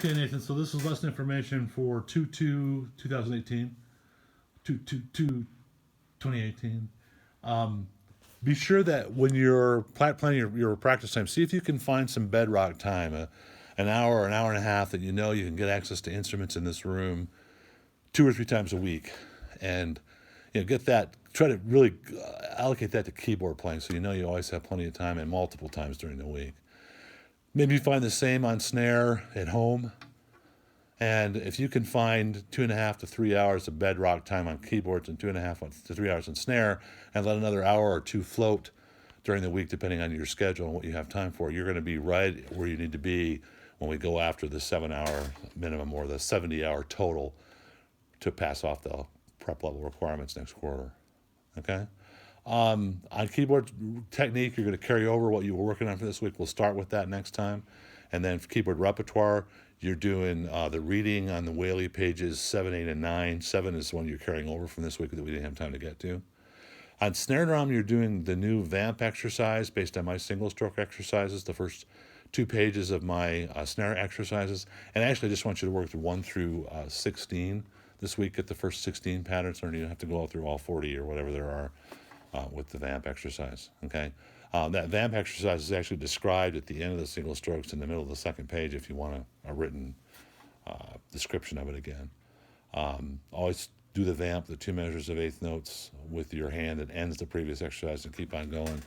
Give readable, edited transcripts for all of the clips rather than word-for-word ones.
Okay, Nathan, so this is lesson information for 2/2/2018, 2/2/2018. Be sure that when you're planning your practice time, see if you can find some bedrock time, an hour or an hour and a half that you know you can get access to instruments in this room 2 or 3 times a week. And get that, try to really allocate that to keyboard playing so you know you always have plenty of time and multiple times during the week. Maybe you find the same on snare at home. And if you can find 2.5 to 3 hours of bedrock time on keyboards and 2.5 to 3 hours on snare, and let another hour or two float during the week, depending on your schedule and what you have time for, you're going to be right where you need to be when we go after the 7-hour minimum or the 70-hour total to pass off the prep level requirements next quarter. Okay? On keyboard technique, you're going to carry over what you were working on for this week. We'll start with that next time. And then for keyboard repertoire, you're doing the reading on the Whaley pages 7, 8, and 9. 7 is the one you're carrying over from this week that we didn't have time to get to. On snare drum, you're doing the new vamp exercise based on my single stroke exercises, the first 2 pages of my snare exercises. And actually, I just want you to work through 1 through 16 this week. Get the first 16 patterns, or you don't have to go through all 40 or whatever there are with the vamp exercise. Okay. That vamp exercise is actually described at the end of the single strokes in the middle of the second page if you want a written description of it again. Always do the vamp, the 2 measures of eighth notes with your hand that ends the previous exercise, and keep on going.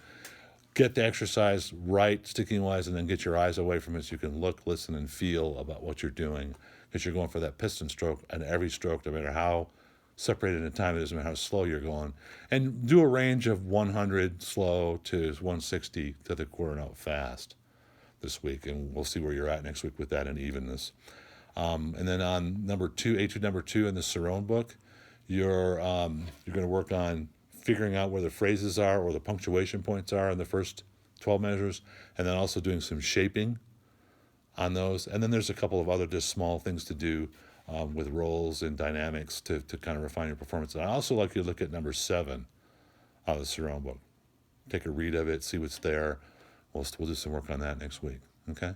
Get the exercise right, sticking wise, and then get your eyes away from it so you can look, listen, and feel about what you're doing, because you're going for that piston stroke and every stroke, no matter how separated in time it is, no matter how slow you're going. And do a range of 100 slow to 160 to the quarter note fast this week, and we'll see where you're at next week with that and evenness. And then on number 2, etude number 2 in the Cerrone book, you're going to work on figuring out where the phrases are or the punctuation points are in the first 12 measures, and then also doing some shaping on those. And then there's a couple of other just small things to do with rolls and dynamics to kind of refine your performance. And I also like you to look at number 7 out of the Cerrone book. Take a read of it, see what's there. We'll do some work on that next week. Okay?